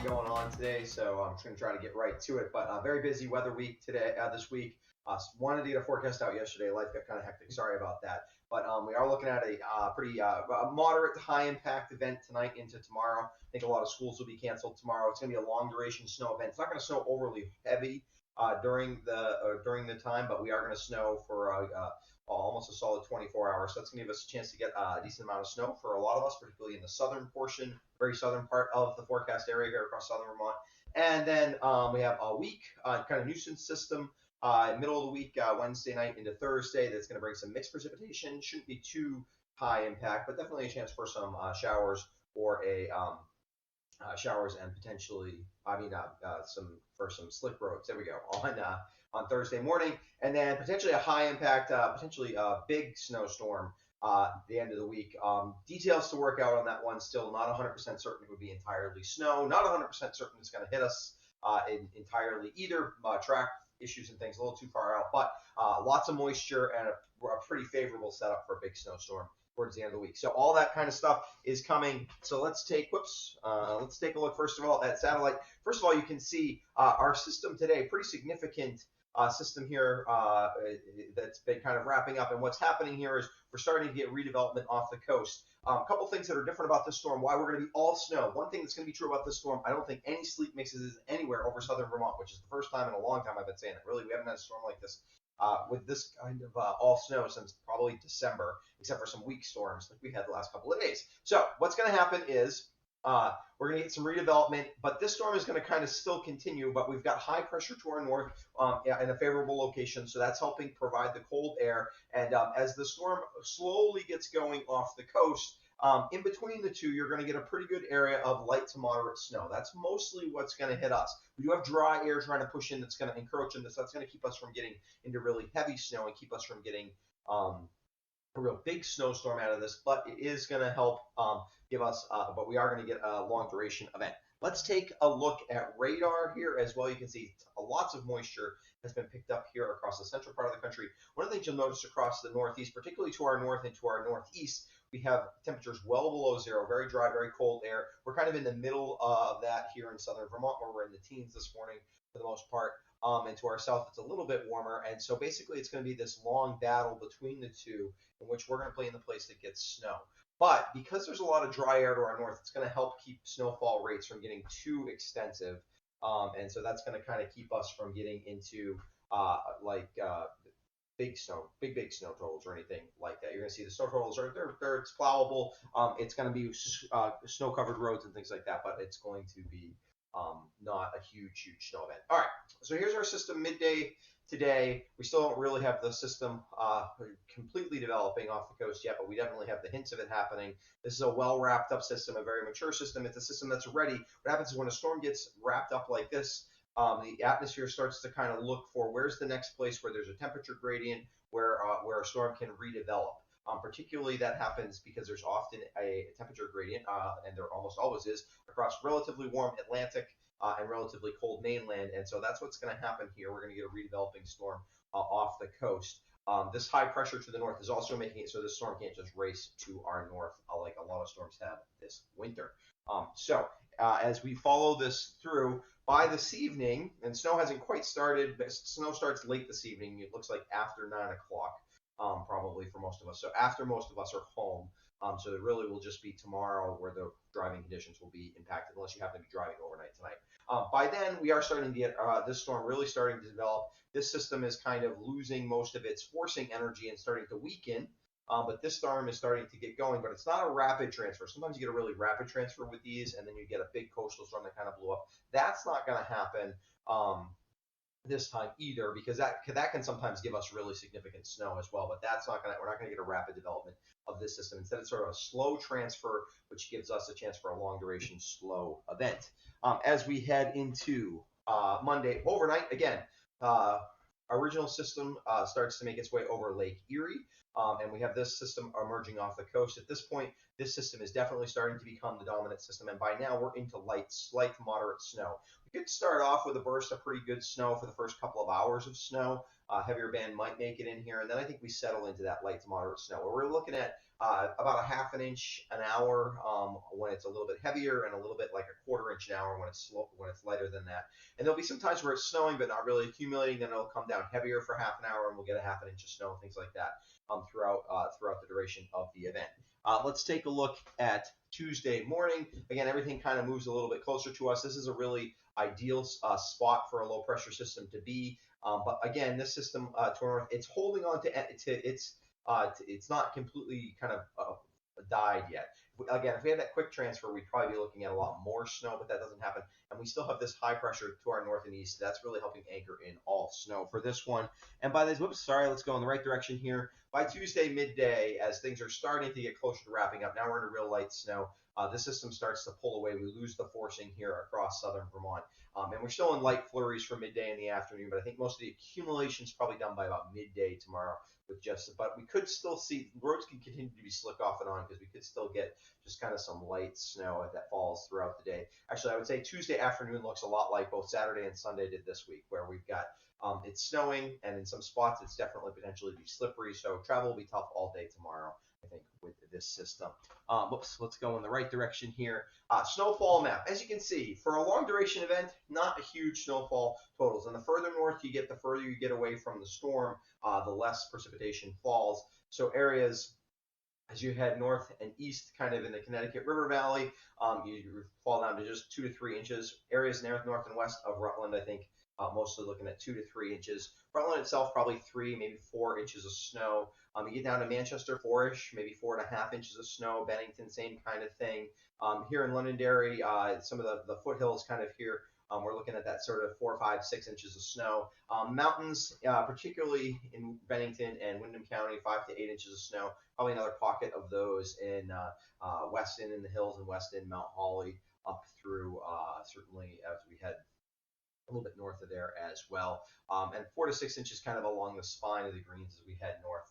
going on today, so I'm just going to try to get right to it. But very busy weather week today, this week. Wanted to get a forecast out yesterday. Life got kind of hectic. Sorry about that. But we are looking at a pretty moderate to high impact event tonight into tomorrow. I think a lot of schools will be canceled tomorrow. It's going to be a long duration snow event. It's not going to snow overly heavy during the time, but we are going to snow for almost a solid 24 hours. So that's going to give us a chance to get a decent amount of snow for a lot of us, particularly in the southern portion, very southern part of the forecast area here across southern Vermont. And then we have a weak kind of nuisance system. Middle of the week, Wednesday night into Thursday, that's going to bring some mixed precipitation. Shouldn't be too high impact, but definitely a chance for some showers or showers and potentially, some slick roads. There we go on Thursday morning, and then potentially a high impact, potentially a big snowstorm the end of the week. Details to work out on that one. Still not 100% certain it would be entirely snow. Not 100% certain it's going to hit us entirely either. Track issues and things a little too far out, but lots of moisture and a pretty favorable setup for a big snowstorm towards the end of the week. So all that kind of stuff is coming. So let's take a look first of all at satellite. First of all, you can see our system today, pretty significant system here that's been kind of wrapping up. And what's happening here is we're starting to get redevelopment off the coast. A couple things that are different about this storm, why we're going to be all snow. One thing that's going to be true about this storm, I don't think any sleet mixes anywhere over southern Vermont, which is the first time in a long time I've been saying it. Really, we haven't had a storm like this with this kind of all snow since probably December, except for some weak storms like we had the last couple of days. So what's going to happen is we're going to get some redevelopment, but this storm is going to kind of still continue, but we've got high pressure to our north in a favorable location, so that's helping provide the cold air. And as the storm slowly gets going off the coast, in between the two, you're going to get a pretty good area of light to moderate snow. That's mostly what's going to hit us. We do have dry air trying to push in that's going to encroach in this. That's going to keep us from getting into really heavy snow and keep us from getting a real big snowstorm out of this, but it is going to help give us, but we are going to get a long duration event. Let's take a look at radar here as well. You can see lots of moisture has been picked up here across the central part of the country. One of the things you'll notice across the northeast, particularly to our north and to our northeast, we have temperatures well below zero, very dry, very cold air. We're kind of in the middle of that here in southern Vermont, where we're in the teens this morning for the most part. And to our south, it's a little bit warmer. And so basically, it's going to be this long battle between the two in which we're going to play in the place that gets snow. But because there's a lot of dry air to our north, it's going to help keep snowfall rates from getting too extensive. And so that's going to kind of keep us from getting into big snow totals or anything like that. You're going to see the snow totals it's plowable. It's going to be snow-covered roads and things like that, but it's going to be not a huge snow event. All right, so here's our system midday today. We still don't really have the system completely developing off the coast yet, but we definitely have the hints of it happening. This is a well wrapped up system, a very mature system. It's a system that's ready. What happens is when a storm gets wrapped up like this, the atmosphere starts to kind of look for where's the next place where there's a temperature gradient where a storm can redevelop. Particularly that happens because there's often a temperature gradient, and there almost always is, across relatively warm Atlantic and relatively cold mainland. And so that's what's going to happen here. We're going to get a redeveloping storm off the coast. This high pressure to the north is also making it so this storm can't just race to our north like a lot of storms have this winter. So as we follow this through, by this evening, and snow hasn't quite started, but snow starts late this evening. It looks like after 9 o'clock. Probably for most of us. So after most of us are home, so it really will just be tomorrow where the driving conditions will be impacted, unless you happen to be driving overnight tonight. By then, we are starting to get this storm really starting to develop. This system is kind of losing most of its forcing energy and starting to weaken. But this storm is starting to get going, but it's not a rapid transfer. Sometimes you get a really rapid transfer with these, and then you get a big coastal storm that kind of blew up. That's not going to happen this time either, because that can sometimes give us really significant snow as well, but we're not going to get a rapid development of this system. Instead, it's sort of a slow transfer, which gives us a chance for a long duration slow event. As we head into Monday overnight, again, our original system starts to make its way over Lake Erie, and we have this system emerging off the coast. At this point, this system is definitely starting to become the dominant system, and by now we're into light to moderate snow. could start off with a burst of pretty good snow for the first couple of hours of snow. Heavier band might make it in here, and then I think we settle into that light to moderate snow, where we're looking at about a half an inch an hour when it's a little bit heavier, and a little bit like a quarter inch an hour when it's lighter than that. And there'll be some times where it's snowing but not really accumulating. Then it'll come down heavier for half an hour, and we'll get a half an inch of snow, things like that throughout the duration of the event. Let's take a look at Tuesday morning. Again, everything kind of moves a little bit closer to us. This is a really ideal spot for a low pressure system to be. But again, this system to our north, it's holding on to it's not completely kind of died yet. Again, if we had that quick transfer, we'd probably be looking at a lot more snow, but that doesn't happen. And we still have this high pressure to our north and east. That's really helping anchor in all snow for this one. And by this, let's go in the right direction here. By Tuesday midday, as things are starting to get closer to wrapping up, now we're in a real light snow. The system starts to pull away. We lose the forcing here across southern Vermont. And we're still in light flurries for midday in the afternoon, but I think most of the accumulation is probably done by about midday tomorrow. But we could still see roads can continue to be slick off and on, because we could still get just kind of some light snow that falls throughout the day. Actually, I would say Tuesday afternoon looks a lot like both Saturday and Sunday did this week, where we've got it's snowing, and in some spots it's definitely potentially be slippery. So travel will be tough all day tomorrow, I think, with this system. Let's go in the right direction here. Snowfall map. As you can see, for a long duration event, not a huge snowfall totals. And the further north you get, the further you get away from the storm, the less precipitation falls. So areas as you head north and east, kind of in the Connecticut River Valley, you fall down to just 2 to 3 inches. Areas north and west of Rutland, I think, mostly looking at 2 to 3 inches. Rutland itself, probably 3, maybe 4 inches of snow. You get down to Manchester, 4-ish, maybe 4.5 inches of snow. Bennington, same kind of thing. Here in Londonderry, some of the foothills kind of here, we're looking at that sort of 4, 5, 6 inches of snow. Mountains, particularly in Bennington and Windham County, 5 to 8 inches of snow. Probably another pocket of those in Weston in the hills, and Weston, Mount Holly, up through certainly as we head a little bit north of there as well. And 4 to 6 inches kind of along the spine of the greens as we head north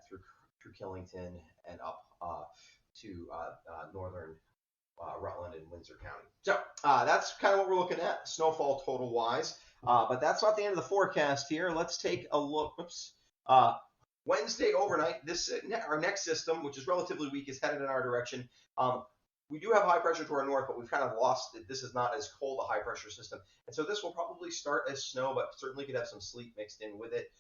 through Killington and up to northern Rutland and Windsor County. So that's kind of what we're looking at, snowfall total wise. But that's not the end of the forecast here. Let's take a look. Wednesday overnight, our next system, which is relatively weak, is headed in our direction. We do have high pressure to our north, but we've kind of lost it. This is not as cold a high pressure system. And so this will probably start as snow, but certainly could have some sleet mixed in with it.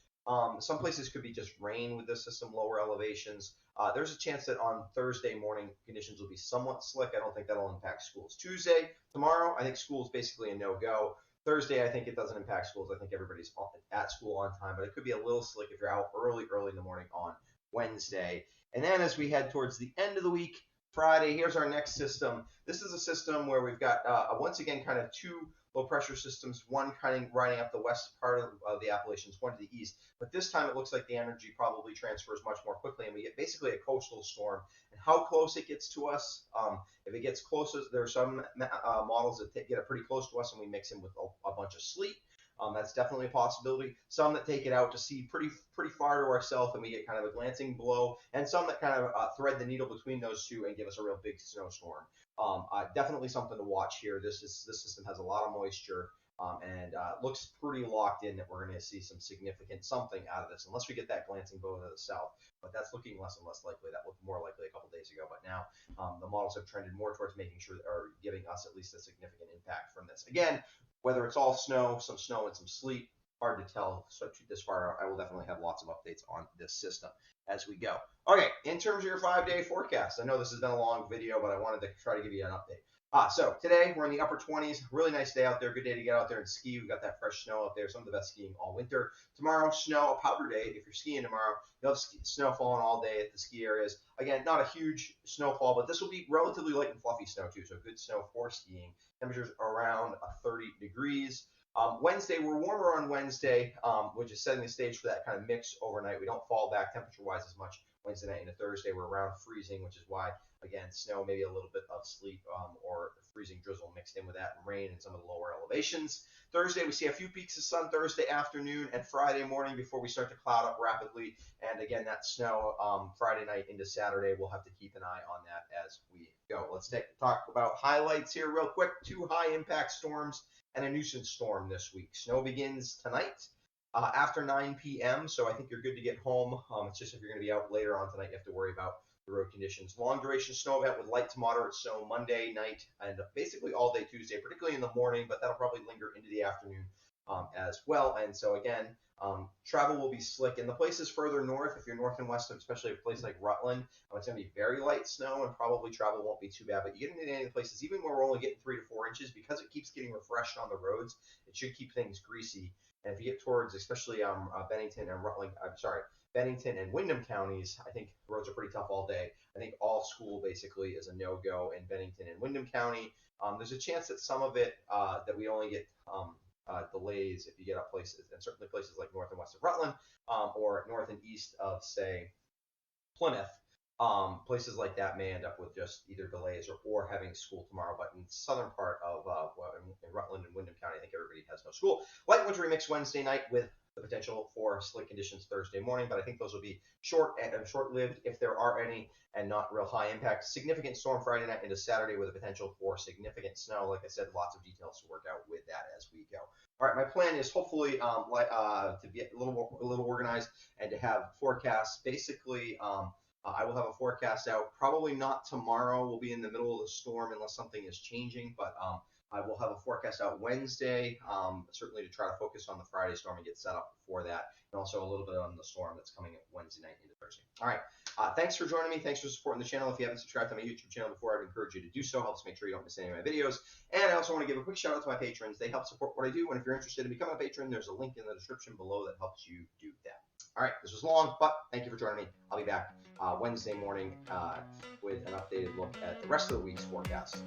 Some places could be just rain with this system, lower elevations. There's a chance that on Thursday morning conditions will be somewhat slick. I don't think that'll impact schools. Tuesday, tomorrow, I think school is basically a no-go. Thursday, I think it doesn't impact schools. I think everybody's at school on time, but it could be a little slick if you're out early in the morning on Wednesday. And then as we head towards the end of the week, Friday, here's our next system. This is a system where we've got, once again, kind of two low pressure systems, one kind of riding up the west part of the Appalachians, one to the east. But this time it looks like the energy probably transfers much more quickly, and we get basically a coastal storm. And how close it gets to us, if it gets closer, there are some models that get it pretty close to us and we mix in with a bunch of sleet. That's definitely a possibility. Some that take it out to sea pretty far to ourselves, and we get kind of a glancing blow, and some that kind of thread the needle between those two and give us a real big snowstorm. Definitely something to watch here. This system has a lot of moisture, and looks pretty locked in that we're going to see some significant something out of this, unless we get that glancing blow to the south. But that's looking less and less likely. That looked more likely a couple days ago, but now the models have trended more towards making sure or giving us at least a significant impact from this. Again, whether it's all snow, some snow and some sleet, hard to tell. So this far out, I will definitely have lots of updates on this system as we go. Okay, in terms of your 5-day forecast, I know this has been a long video, but I wanted to try to give you an update. So today we're in the upper 20s. Really nice day out there. Good day to get out there and ski. We've got that fresh snow out there. Some of the best skiing all winter. Tomorrow, snow, a powder day. If you're skiing tomorrow, you'll have snow falling all day at the ski areas. Again, not a huge snowfall, but this will be relatively light and fluffy snow too. So good snow for skiing. Temperatures around 30 degrees. Wednesday, we're warmer on Wednesday, which is setting the stage for that kind of mix overnight. We don't fall back temperature-wise as much Wednesday night into Thursday. We're around freezing, which is why, again, snow, maybe a little bit of sleet or freezing drizzle mixed in with that, and rain in some of the lower elevations. Thursday, we see a few peaks of sun Thursday afternoon and Friday morning before we start to cloud up rapidly. And again, that snow Friday night into Saturday, we'll have to keep an eye on that as we go. Let's talk about highlights here real quick. 2 high impact storms and a nuisance storm this week. Snow begins tonight after 9 p.m., so I think you're good to get home. It's just if you're going to be out later on tonight, you have to worry about the road conditions. Long duration snow event with light to moderate snow Monday night and basically all day Tuesday, particularly in the morning, but that'll probably linger into the afternoon as well. And so again, travel will be slick. In the places further north, if you're north and west, especially a place like Rutland, it's going to be very light snow and probably travel won't be too bad. But you get into any of the places, even where we're only getting 3 to 4 inches, because it keeps getting refreshed on the roads, it should keep things greasy. And if you get towards, especially Bennington and Bennington and Windham counties, I think the roads are pretty tough all day. I think all school basically is a no-go in Bennington and Windham County. There's a chance that some of it that we only get delays if you get up places, and certainly places like north and west of Rutland or north and east of, say, Plymouth. Places like that may end up with just either delays or having school tomorrow. But in the southern part of in Rutland and Windham County, I think everybody has no school. Light wintry mix Wednesday night with the potential for slick conditions Thursday morning, but I think those will be short-lived if there are any, and not real high impact. Significant storm Friday night into Saturday with a potential for significant snow. Like I said, lots of details to work out with that as we go. All right, my plan is hopefully to get a little organized and to have forecasts. Basically, I will have a forecast out. Probably not tomorrow. We'll be in the middle of the storm unless something is changing, but I will have a forecast out Wednesday, certainly to try to focus on the Friday storm and get set up before that, and also a little bit on the storm that's coming Wednesday night into Thursday. All right. Thanks for joining me. Thanks for supporting the channel. If you haven't subscribed to my YouTube channel before, I'd encourage you to do so. Helps make sure you don't miss any of my videos. And I also want to give a quick shout out to my patrons. They help support what I do. And if you're interested in becoming a patron, there's a link in the description below that helps you do that. All right. This was long, but thank you for joining me. I'll be back Wednesday morning with an updated look at the rest of the week's forecast.